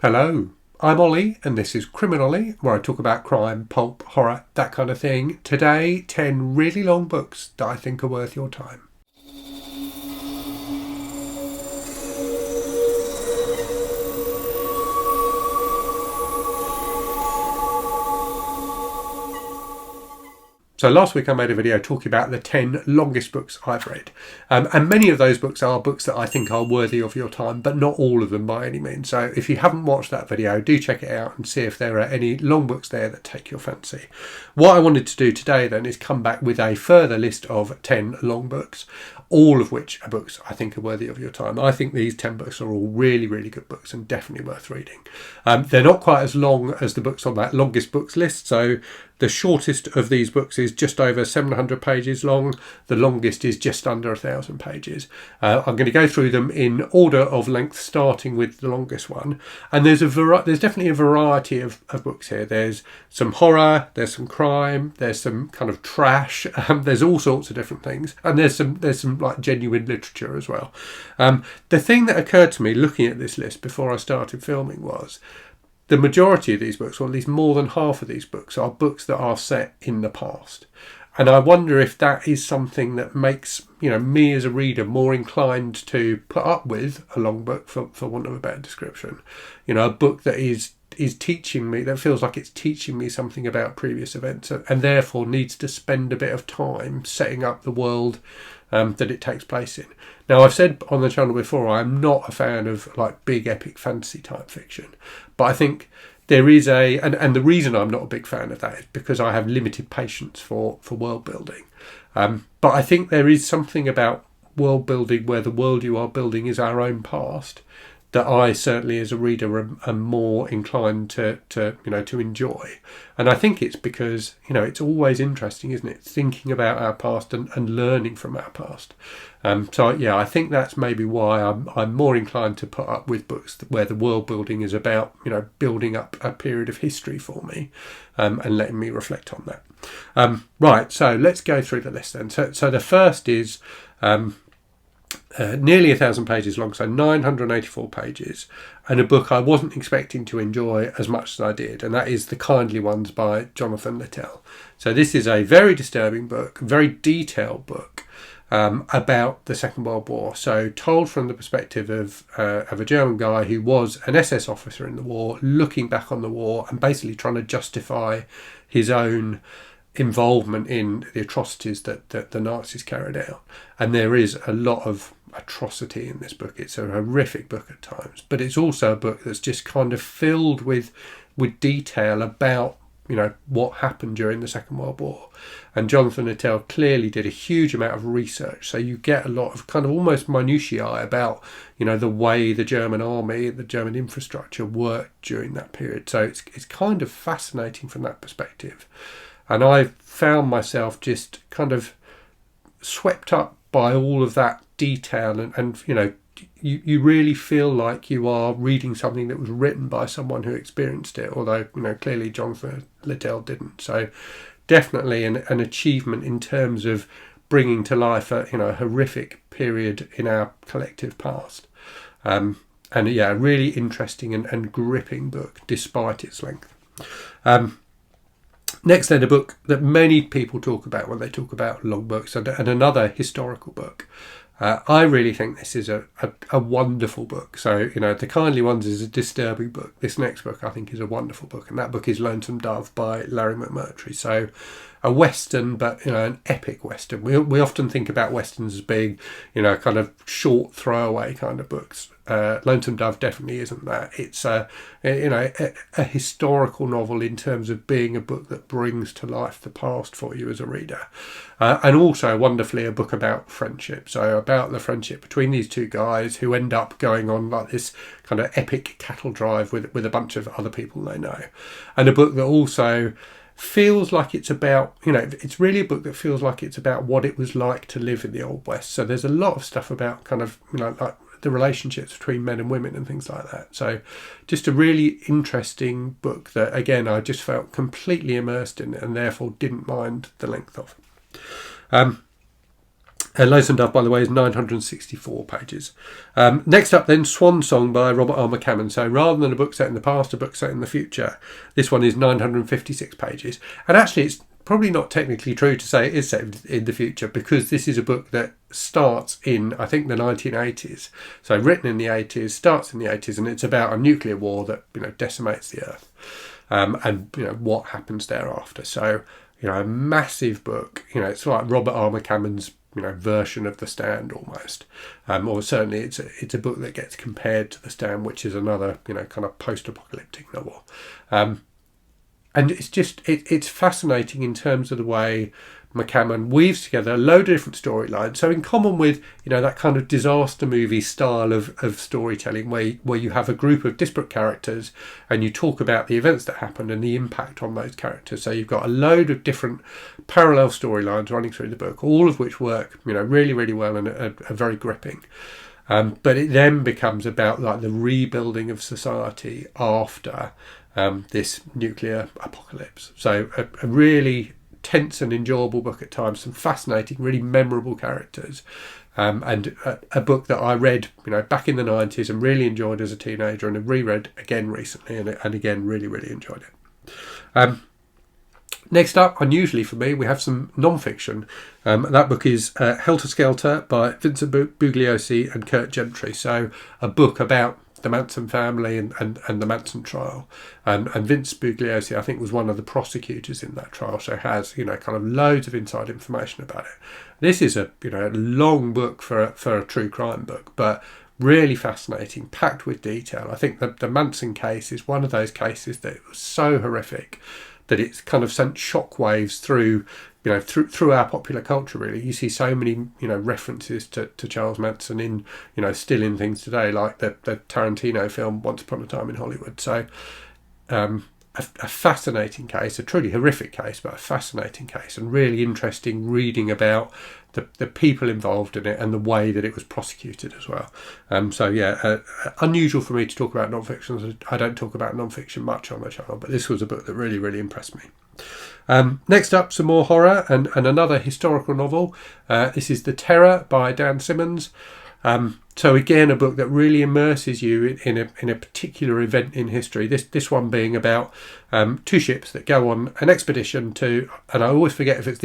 Hello, I'm Ollie and this is Criminally, where I talk about crime, pulp, horror, that kind of thing. Today, 10 really long books that I think are worth your time. So last week I made a video talking about the 10 longest books I've read. And many of those books are books that I think are worthy of your time, but not all of them by any means. So if you haven't watched that video, do check it out and see if there are any long books there that take your fancy. What I wanted to do today then is come back with a further list of 10 long books, all of which are books I think are worthy of your time. I think these 10 books are all really, really good books and definitely worth reading. They're not quite as long as the books on that longest books list. So the shortest of these books is just over 700 pages long. The longest is just under 1,000 pages. I'm going to go through them in order of length, starting with the longest one. And there's definitely a variety of books here. There's some horror, there's some crime, there's some kind of trash. There's all sorts of different things, and there's some like genuine literature as well. The thing that occurred to me looking at this list before I started filming was the majority of these books, or at least more than half of these books, are books that are set in the past. And I wonder if that is something that makes, me as a reader more inclined to put up with a long book, for want of a better description. A book that is teaching me, that feels like it's teaching me something about previous events, and therefore needs to spend a bit of time setting up the world that it takes place in. Now, I've said on the channel before, I'm not a fan of like big epic fantasy type fiction, but I think there is and the reason I'm not a big fan of that is because I have limited patience for world building. But I think there is something about world building where the world you are building is our own past that I certainly as a reader am more inclined to enjoy. And I think it's because, it's always interesting, isn't it? Thinking about our past and learning from our past. I think that's maybe why I'm more inclined to put up with books where the world building is about, building up a period of history for me, and letting me reflect on that. Right, so let's go through the list then. So the first is nearly 1,000 pages long, so 984 pages, and a book I wasn't expecting to enjoy as much as I did, and that is The Kindly Ones by Jonathan Littell. So this is a very disturbing book, very detailed book about the Second World War. So told from the perspective of a German guy who was an SS officer in the war, looking back on the war and basically trying to justify his own involvement in the atrocities that the Nazis carried out. And there is a lot of atrocity in this book. It's a horrific book at times, but it's also a book that's just kind of filled with detail about what happened during the Second World War. And Jonathan Littell clearly did a huge amount of research, so you get a lot of kind of almost minutiae about the way the German army, the German infrastructure worked during that period. So it's kind of fascinating from that perspective. And I found myself just kind of swept up by all of that detail, and you really feel like you are reading something that was written by someone who experienced it, although clearly Jonathan Littell didn't. So definitely an achievement in terms of bringing to life a horrific period in our collective past. A really interesting and gripping book despite its length. Next then, a book that many people talk about when they talk about long books, and another historical book. I really think this is a wonderful book. So, The Kindly Ones is a disturbing book. This next book I think is a wonderful book, and that book is Lonesome Dove by Larry McMurtry. So a Western, but an epic Western. We often think about Westerns as being, kind of short throwaway kind of books. Lonesome Dove definitely isn't that. It's a historical novel in terms of being a book that brings to life the past for you as a reader, and also wonderfully a book about friendship. So about the friendship between these two guys who end up going on like this kind of epic cattle drive with a bunch of other people they know, and a book that also feels like it's about, it's really a book that feels like it's about what it was like to live in the Old West. So there's a lot of stuff about kind of, like the relationships between men and women and things like that. So just a really interesting book that, again, I just felt completely immersed in and therefore didn't mind the length of. Lonesome Dove, by the way, is 964 pages. Next up then, Swan Song by Robert R. McCammon. So rather than a book set in the past, a book set in the future, this one is 956 pages. And actually it's probably not technically true to say it is set in the future, because this is a book that starts in, I think, the 1980s. So written in the 80s, starts in the 80s, and it's about a nuclear war that, decimates the earth. And what happens thereafter. So, a massive book. It's like Robert R. McCammon's version of The Stand almost, or certainly it's a book that gets compared to The Stand, which is another kind of post-apocalyptic novel. And it's just it's fascinating in terms of the way McCammon weaves together a load of different storylines. So in common with that kind of disaster movie style of storytelling, where you have a group of disparate characters and you talk about the events that happened and the impact on those characters. So you've got a load of different parallel storylines running through the book, all of which work really, really well and are very gripping. But it then becomes about like the rebuilding of society after this nuclear apocalypse. So a really tense and enjoyable book at times, some fascinating, really memorable characters, and a book that I read back in the 90s and really enjoyed as a teenager, and have reread again recently and again really, really enjoyed it. Next up, unusually for me, we have some non-fiction. That book is Helter Skelter by Vincent Bugliosi and Curt Gentry. So a book about the Manson family and the Manson trial. And Vince Bugliosi, I think, was one of the prosecutors in that trial, so has, kind of loads of inside information about it. This is a long book for a true crime book, but really fascinating, packed with detail. I think the Manson case is one of those cases that was so horrific that it's kind of sent shockwaves through our popular culture. Really, you see so many references to Charles Manson in still in things today, like the Tarantino film Once Upon a Time in Hollywood. So a fascinating case, a truly horrific case, but a fascinating case, and really interesting reading about the people involved in it and the way that it was prosecuted as well. Unusual for me to talk about non-fiction. I don't talk about non-fiction much on the channel, but this was a book that really, really impressed me. Next up, some more horror and another historical novel. This is The Terror by Dan Simmons. So again, a book that really immerses you in a particular event in history. This one being about two ships that go on an expedition to, and I always forget if it's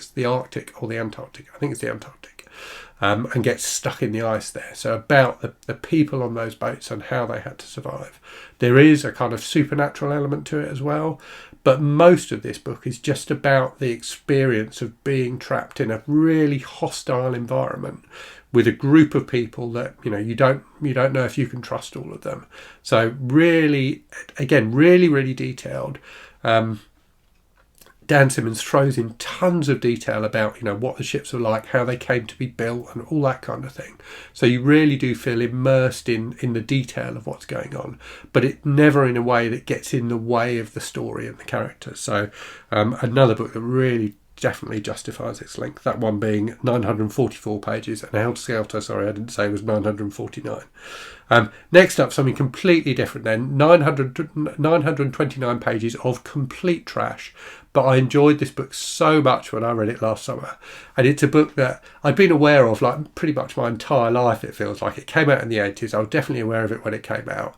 the Arctic or the Antarctic. I think it's the Antarctic, and get stuck in the ice there. So about the people on those boats and how they had to survive. There is a kind of supernatural element to it as well, but most of this book is just about the experience of being trapped in a really hostile environment with a group of people that you don't know if you can trust all of them. So really, again, really, really detailed. Dan Simmons throws in tons of detail about what the ships are like, how they came to be built, and all that kind of thing. So you really do feel immersed in the detail of what's going on, but it never in a way that gets in the way of the story and the characters. So another book that really definitely justifies its length, that one being 944 pages, and Helter Skelter, sorry, I didn't say, was 949. Next up, something completely different then, 929 pages of complete trash, but I enjoyed this book so much when I read it last summer. And it's a book that I'd been aware of like pretty much my entire life, it feels like. It came out in the 80s, I was definitely aware of it when it came out.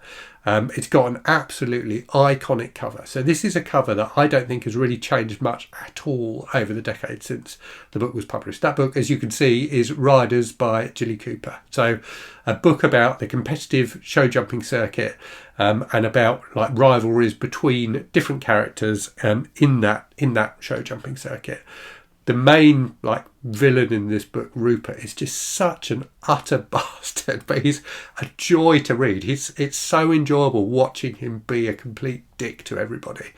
It's got an absolutely iconic cover. So this is a cover that I don't think has really changed much at all over the decades since the book was published. That book, as you can see, is Riders by Jilly Cooper. So a book about the competitive show jumping circuit, and about like rivalries between different characters in that show jumping circuit. The main villain in this book, Rupert, is just such an utter bastard, but he's a joy to read. It's so enjoyable watching him be a complete dick to everybody.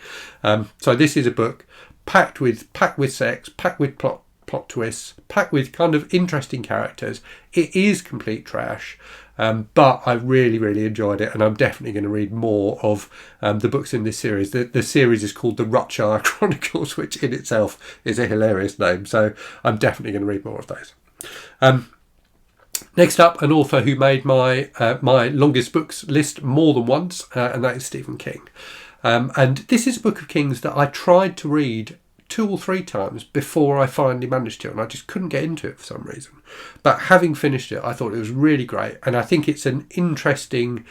So this is a book packed with sex, packed with plot twists, packed with kind of interesting characters. It is complete trash. But I really, really enjoyed it, and I'm definitely going to read more of the books in this series. The series is called The Rutshire Chronicles, which in itself is a hilarious name, so I'm definitely going to read more of those. Next up, an author who made my longest books list more than once, and that is Stephen King. And this is a book of King's that I tried to read 2 or 3 times before I finally managed to, and I just couldn't get into it for some reason. But having finished it, I thought it was really great, and I think it's an interesting...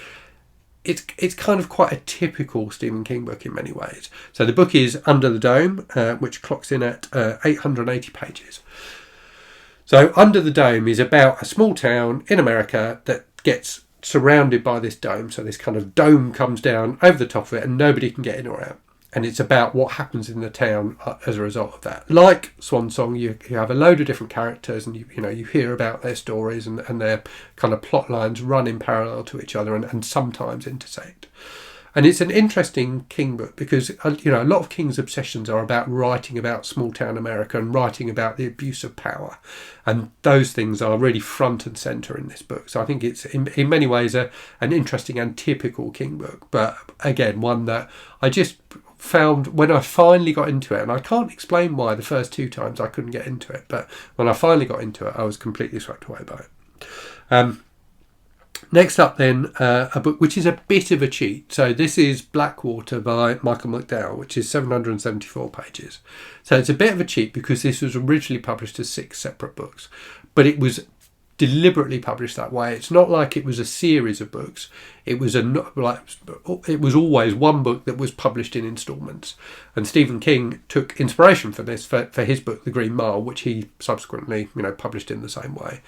It's kind of quite a typical Stephen King book in many ways. So the book is Under the Dome, which clocks in at 880 pages. So Under the Dome is about a small town in America that gets surrounded by this dome. So this kind of dome comes down over the top of it and nobody can get in or out. And it's about what happens in the town as a result of that. Like Swan Song, you have a load of different characters, and you hear about their stories, and their kind of plot lines run in parallel to each other and sometimes intersect. And it's an interesting King book because a lot of King's obsessions are about writing about small town America and writing about the abuse of power, and those things are really front and centre in this book. So I think it's in many ways an interesting and typical King book, but again one that I just found when I finally got into it, and I can't explain why the first 2 times I couldn't get into it, but when I finally got into it I was completely swept away by it. Next up then, a book which is a bit of a cheat. So this is Blackwater by Michael McDowell, which is 774 pages. So it's a bit of a cheat because this was originally published as 6 separate books, but it was deliberately published that way. It's not like it was a series of books. It was always one book that was published in instalments. And Stephen King took inspiration for this for his book The Green Mile, which he subsequently published in the same way.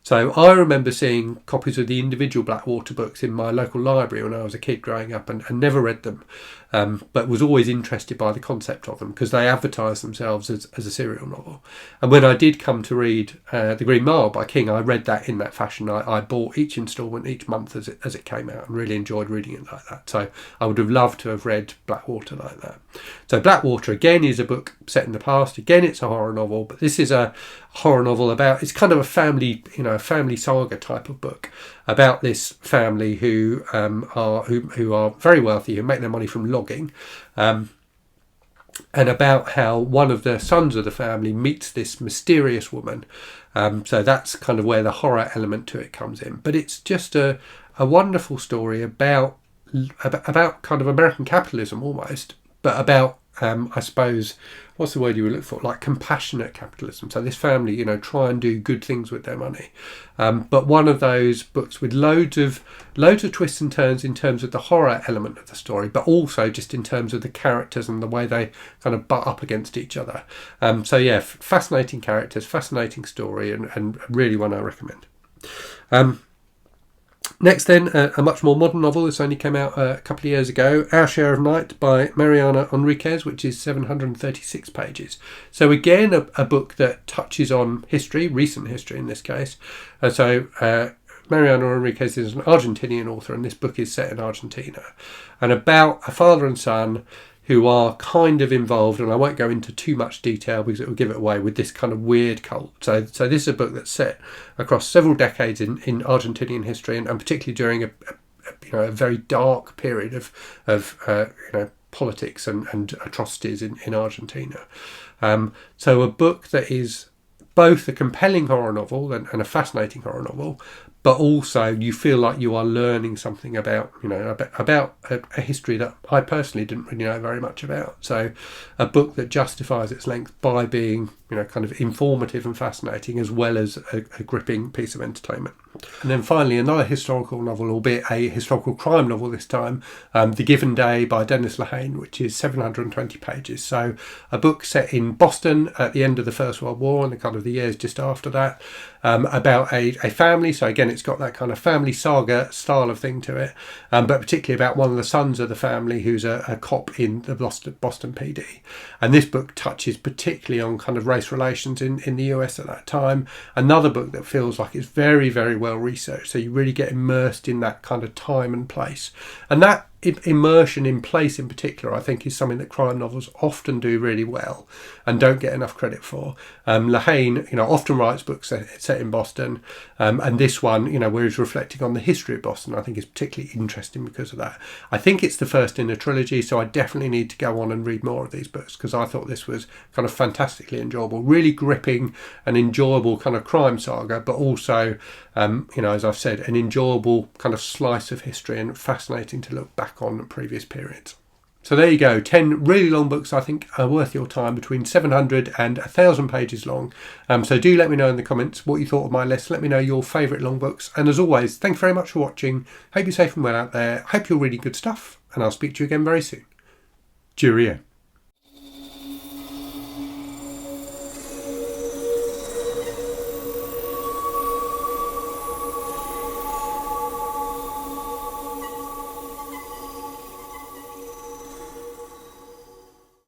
So I remember seeing copies of the individual Blackwater books in my local library when I was a kid growing up, and never read them, but was always interested by the concept of them because they advertised themselves as a serial novel. And when I did come to read The Green Mile by King, I read that in that fashion. I bought each instalment each month as it came out, and really enjoyed reading it like that. So I would have loved to have read Blackwater like that. So Blackwater again is a book set in the past. Again, it's a horror novel, but this is a horror novel about, it's kind of a family saga type of book about this family who are very wealthy, who make their money from logging, and about how one of the sons of the family meets this mysterious woman. So that's kind of where the horror element to it comes in. But it's just a wonderful story about kind of American capitalism almost, but about I suppose, what's the word you would look for? Like compassionate capitalism. So this family, try and do good things with their money. But one of those books with loads of twists and turns in terms of the horror element of the story, but also just in terms of the characters and the way they kind of butt up against each other. So yeah, fascinating characters, fascinating story, and really one I recommend. Next then, a much more modern novel. This only came out a couple of years ago, Our Share of Night by Mariana Enriquez, which is 736 pages. So again, a book that touches on history, recent history in this case. Mariana Enriquez is an Argentinian author, and this book is set in Argentina, and about a father and son who are kind of involved, and I won't go into too much detail because it will give it away, with this kind of weird cult. So this is a book that's set across several decades in Argentinian history, and particularly during a very dark period of politics and atrocities in Argentina. So a book that is both a compelling horror novel and a fascinating horror novel, but also you feel like you are learning something about a history that I personally didn't really know very much about. So a book that justifies its length by being kind of informative and fascinating, as well as a gripping piece of entertainment. And then finally, another historical novel, albeit a historical crime novel this time, The Given Day by Dennis Lehane, which is 720 pages. So a book set in Boston at the end of the First World War and the kind of the years just after that, about a family. So again, it's got that kind of family saga style of thing to it, but particularly about one of the sons of the family who's a cop in the Boston PD. And this book touches particularly on kind of race relations in the US at that time. Another book that feels like it's very, very well researched, so you really get immersed in that kind of time and place. And that immersion in place in particular, I think, is something that crime novels often do really well and don't get enough credit for. Lehane, often writes books set in Boston, and this one, where he's reflecting on the history of Boston, I think is particularly interesting because of that. I think it's the first in a trilogy, so I definitely need to go on and read more of these books, because I thought this was kind of fantastically enjoyable, really gripping and enjoyable kind of crime saga, but also, as I've said, an enjoyable kind of slice of history and fascinating to look back on previous periods. So there you go, 10 really long books I think are worth your time, between 700 and 1,000 pages long. So do let me know in the comments what you thought of my list. Let me know your favourite long books. And as always, thanks very much for watching. Hope you're safe and well out there. Hope you're reading good stuff. And I'll speak to you again very soon. Cheerio.